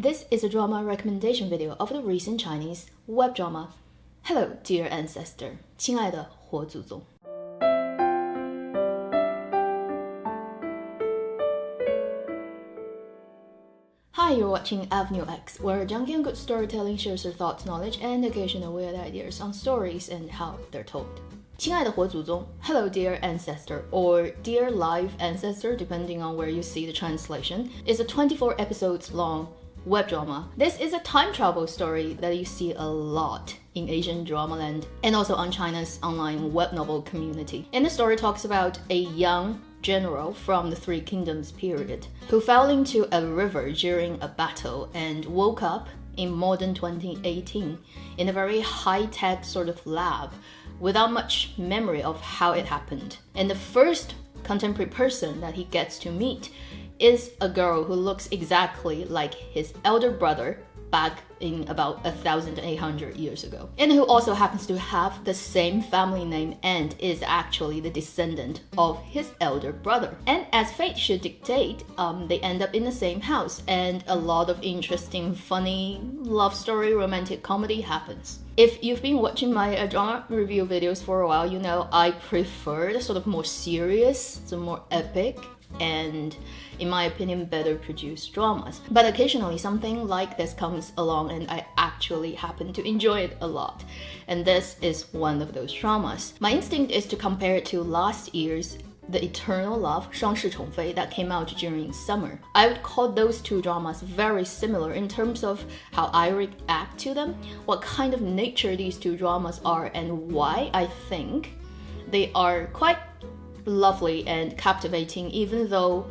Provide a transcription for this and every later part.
This is a drama recommendation video of the recent Chinese web drama Hello, Dear Ancestor, 亲爱的活祖宗. Hi, you're watching AvenueX, where a junkie and good storytelling shares her thoughts, knowledge, and occasional weird ideas on stories and how they're told. 亲爱的活祖宗, Hello Dear Ancestor, or Dear Live Ancestor, depending on where you see the translation, is a 24 episodes long web drama. This is a time travel story that you see a lot in Asian drama land and also on China's online web novel community. And the story talks about a young general from the Three Kingdoms period who fell into a river during a battle and woke up in modern 2018 in a very high-tech sort of lab without much memory of how it happened. And the first contemporary person that he gets to meet is a girl who looks exactly like his elder brother back in about 1,800 years ago, and who also happens to have the same family name and is actually the descendant of his elder brother. And as fate should dictate, they end up in the same house, and a lot of interesting, funny love story, romantic comedy happens. If you've been watching my drama review videos for a while, you know I prefer the sort of more serious, the more epic, and in my opinion better produced dramas. But occasionally something like this comes along and I actually happen to enjoy it a lot. And this is one of those dramas. My instinct is to compare it to last year's The Eternal Love, 双世宠妃, that came out during summer. I would call those two dramas very similar in terms of how I react to them, what kind of nature these two dramas are, and why I think they are quite lovely and captivating, even though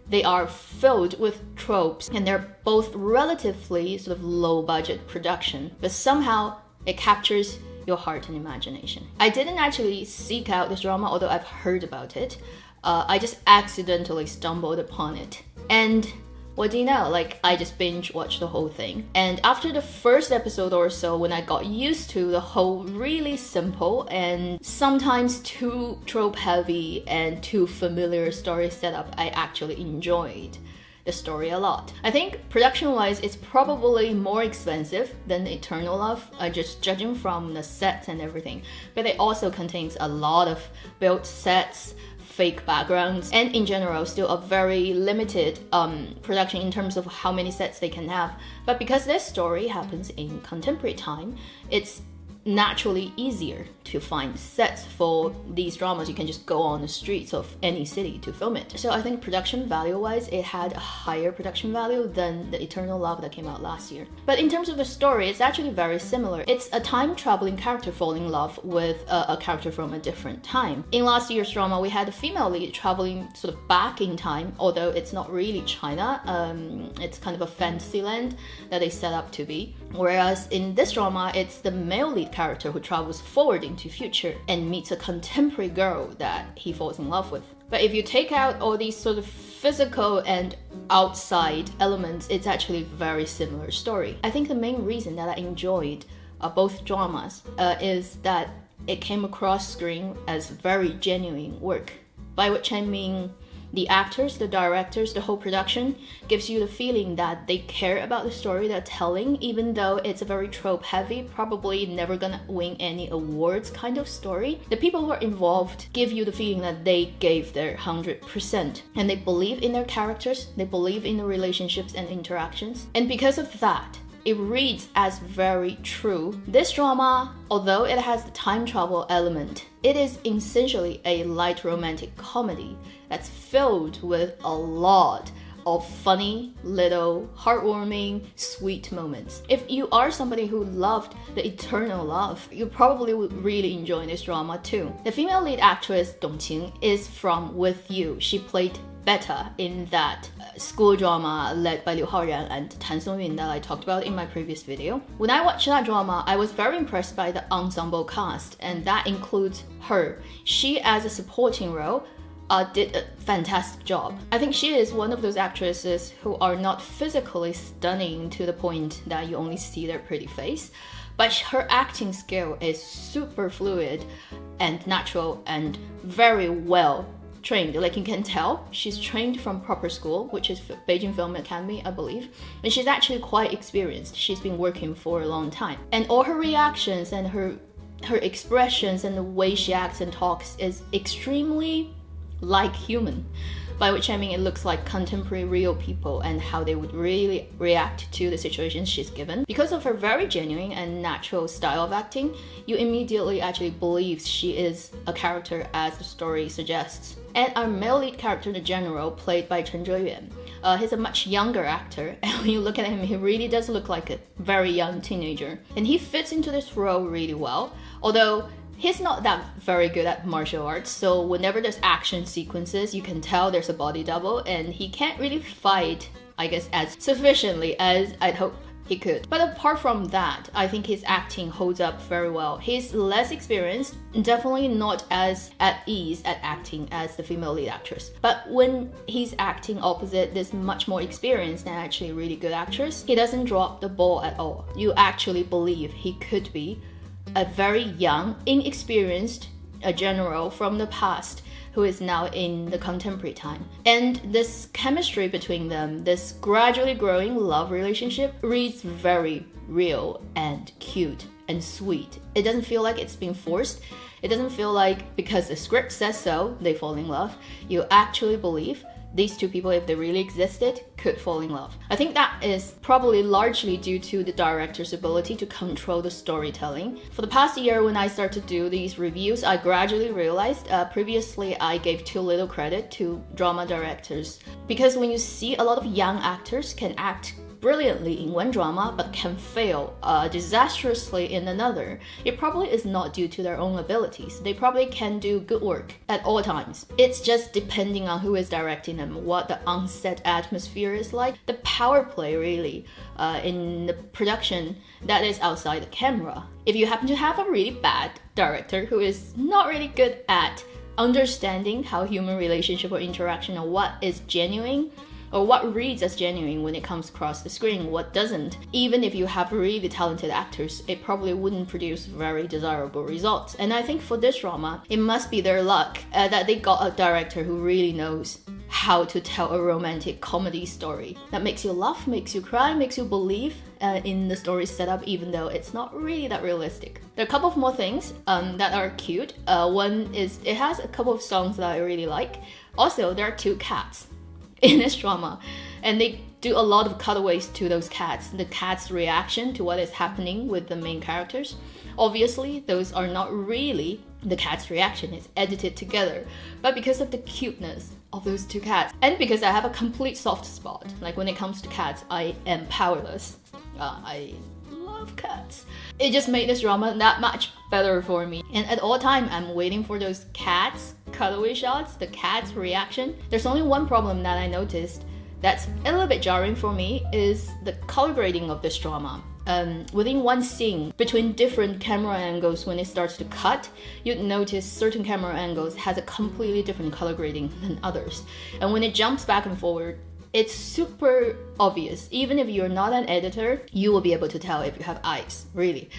they are filled with tropes and they're both relatively sort of low budget production, but somehow it captures your heart and imagination. I didn't actually seek out this drama, although I've heard about it. I just accidentally stumbled upon it. And what do you know? Like, I just binge watched the whole thing. And after the first episode or so, when I got used to the whole really simple and sometimes too trope heavy and too familiar story setup, I actually enjoyed the story a lot. I think production-wise, it's probably more expensive than Eternal Love, just judging from the sets and everything. But it also contains a lot of built sets, fake backgrounds, and in general still a very limited production in terms of how many sets they can have. But because this story happens in contemporary time, it's naturally easier to find sets for these dramas. You can just go on the streets of any city to film it. So I think production value wise, it had a higher production value than The Eternal Love that came out last year. But in terms of the story, it's actually very similar. It's a time traveling character falling in love with a character from a different time. In last year's drama, we had a female lead traveling sort of back in time, although it's not really China. It's kind of a fantasy land that they set up to be. Whereas in this drama, it's the male lead character who travels forward into future and meets a contemporary girl that he falls in love with. But if you take out all these sort of physical and outside elements, it's actually a very similar story. I think the main reason that I enjoyed both dramas is that it came across screen as very genuine work, by which I mean the actors, the directors, the whole production gives you the feeling that they care about the story they're telling, even though it's a very trope heavy, probably never gonna win any awards kind of story. The people who are involved give you the feeling that they gave their 100% and they believe in their characters, they believe in the relationships and interactions. And because of that, it reads as very true. This drama, although it has the time travel element, it is essentially a light romantic comedy that's filled with a lot of funny, little, heartwarming, sweet moments. If you are somebody who loved The Eternal Love, you probably would really enjoy this drama too. The female lead actress, Dong Qing, is from With You. She played Beta in that school drama led by Liu Haoran and Tan Songyun that I talked about in my previous video. When I watched that drama, I was very impressed by the ensemble cast, and that includes her. She, as a supporting role, did a fantastic job. I think she is one of those actresses who are not physically stunning to the point that you only see their pretty face, but her acting skill is super fluid and natural and very well trained. Like, you can tell she's trained from proper school, which is Beijing Film Academy, I believe. And she's actually quite experienced. She's been working for a long time. And all her reactions and her expressions and the way she acts and talks is extremely like human. By which I mean it looks like contemporary real people and how they would really react to the situations she's given. Because of her very genuine and natural style of acting, you immediately actually believe she is a character as the story suggests. And our male lead character, the general, played by Chen Zheyuan, he's a much younger actor, and when you look at him, he really does look like a very young teenager. And he fits into this role really well, although he's not that very good at martial arts, so whenever there's action sequences, you can tell there's a body double, and he can't really fight, I guess, as sufficiently as I'd hope he could. But apart from that, I think his acting holds up very well. He's less experienced, definitely not as at ease at acting as the female lead actress. But when he's acting opposite this much more experienced and actually really good actress, he doesn't drop the ball at all. You actually believe he could be a very young, inexperienced general from the past who is now in the contemporary time. And this chemistry between them, this gradually growing love relationship, reads very real and cute and sweet. It doesn't feel like it's being forced. It doesn't feel like because the script says so, they fall in love. You actually believe these two people, if they really existed, could fall in love. I think that is probably largely due to the director's ability to control the storytelling. For the past year, when I started to do these reviews, I gradually realized previously I gave too little credit to drama directors. Because when you see a lot of young actors can act brilliantly in one drama but can fail disastrously in another, it probably is not due to their own abilities. They probably can do good work at all times. It's just depending on who is directing them, what the on-set atmosphere is like, the power play really in the production that is outside the camera. If you happen to have a really bad director who is not really good at understanding how human relationship or interaction or what is genuine, or what reads as genuine when it comes across the screen, what doesn't. Even if you have really talented actors, it probably wouldn't produce very desirable results. And I think for this drama, it must be their luck that they got a director who really knows how to tell a romantic comedy story that makes you laugh, makes you cry, makes you believe in the story setup, even though it's not really that realistic. There are a couple of more things that are cute. One is it has a couple of songs that I really like. Also, there are two cats in this drama, and they do a lot of cutaways to those cats, the cat's reaction to what is happening with the main characters. Obviously, those are not really the cat's reaction, it's edited together, but because of the cuteness of those two cats, and because I have a complete soft spot, like when it comes to cats, I am powerless. I love cats. It just made this drama that much better for me. And at all time, I'm waiting for those cats cutaway shots, the cat's reaction. There's only one problem that I noticed that's a little bit jarring for me is the color grading of this drama. Within one scene, between different camera angles, when it starts to cut, you'd notice certain camera angles has a completely different color grading than others. And when it jumps back and forward, it's super obvious. Even if you're not an editor, you will be able to tell if you have eyes, really.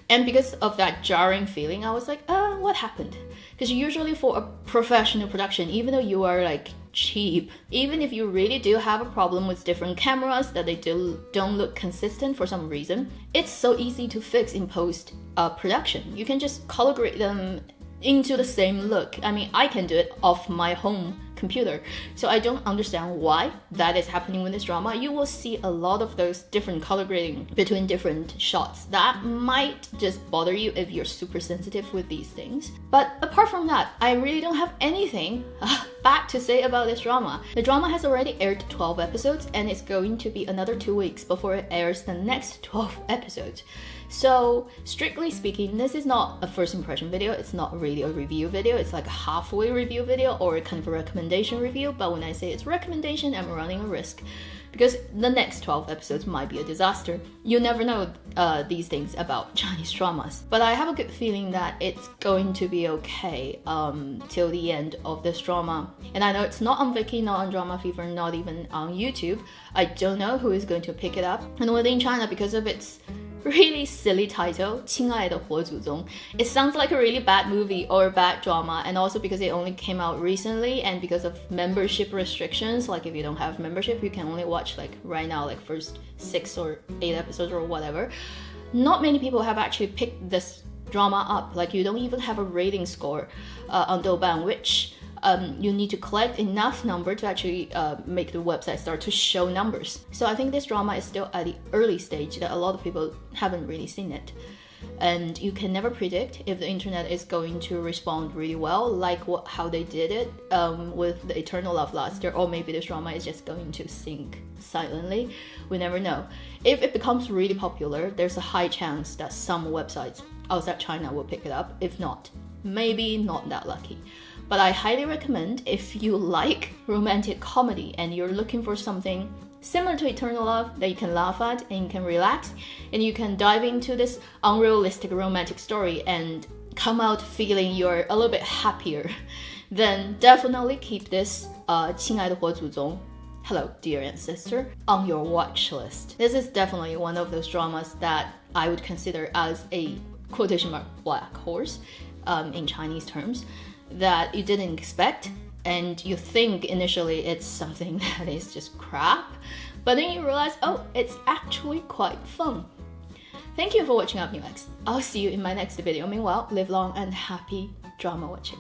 And because of that jarring feeling, I was like, what happened? Because usually for a professional production, even though you are like cheap, even if you really do have a problem with different cameras that they don't look consistent for some reason, it's so easy to fix in post production. You can just color grade them into the same look. I mean, I can do it off my home computer, so I don't understand why that is happening with this drama. You will see a lot of those different color grading between different shots. That might just bother you if you're super sensitive with these things. But apart from that, I really don't have anything bad to say about this drama. The drama has already aired 12 episodes, and it's going to be another 2 weeks before it airs the next 12 episodes. So strictly speaking, this is not a first impression video. It's not really a review video. It's like a halfway review video or kind of a recommendation review. But when I say it's recommendation, I'm running a risk because the next 12 episodes might be a disaster. You never know these things about Chinese dramas. But I have a good feeling that it's going to be okay till the end of this drama. And I know it's not on Viki, not on Drama Fever, not even on YouTube. I don't know who is going to pick it up. And within China, because of its Really silly title, 亲爱的火祖宗. It sounds like a really bad movie or a bad drama, and also because it only came out recently and because of membership restrictions, like if you don't have membership, you can only watch like right now, like first 6 or 8 episodes or whatever. Not many people have actually picked this drama up. Like you don't even have a rating score on Douban, which you need to collect enough number to actually make the website start to show numbers. So I think this drama is still at the early stage that a lot of people haven't really seen it. And you can never predict if the internet is going to respond really well, like how they did it with the Eternal Love last year, or maybe this drama is just going to sink silently. We never know. If it becomes really popular, there's a high chance that some websites outside China will pick it up. If not, maybe not that lucky. But I highly recommend, if you like romantic comedy and you're looking for something similar to Eternal Love that you can laugh at and you can relax and you can dive into this unrealistic romantic story and come out feeling you're a little bit happier, then definitely keep this 亲爱的火祖宗, Hello Dear Ancestor, on your watch list. This is definitely one of those dramas that I would consider as a quotation mark black horse in Chinese terms, that you didn't expect, and you think initially it's something that is just crap, but then you realize, oh, it's actually quite fun. Thank you for watching AvenueX. I'll see you in my next video. Meanwhile, live long and happy drama watching.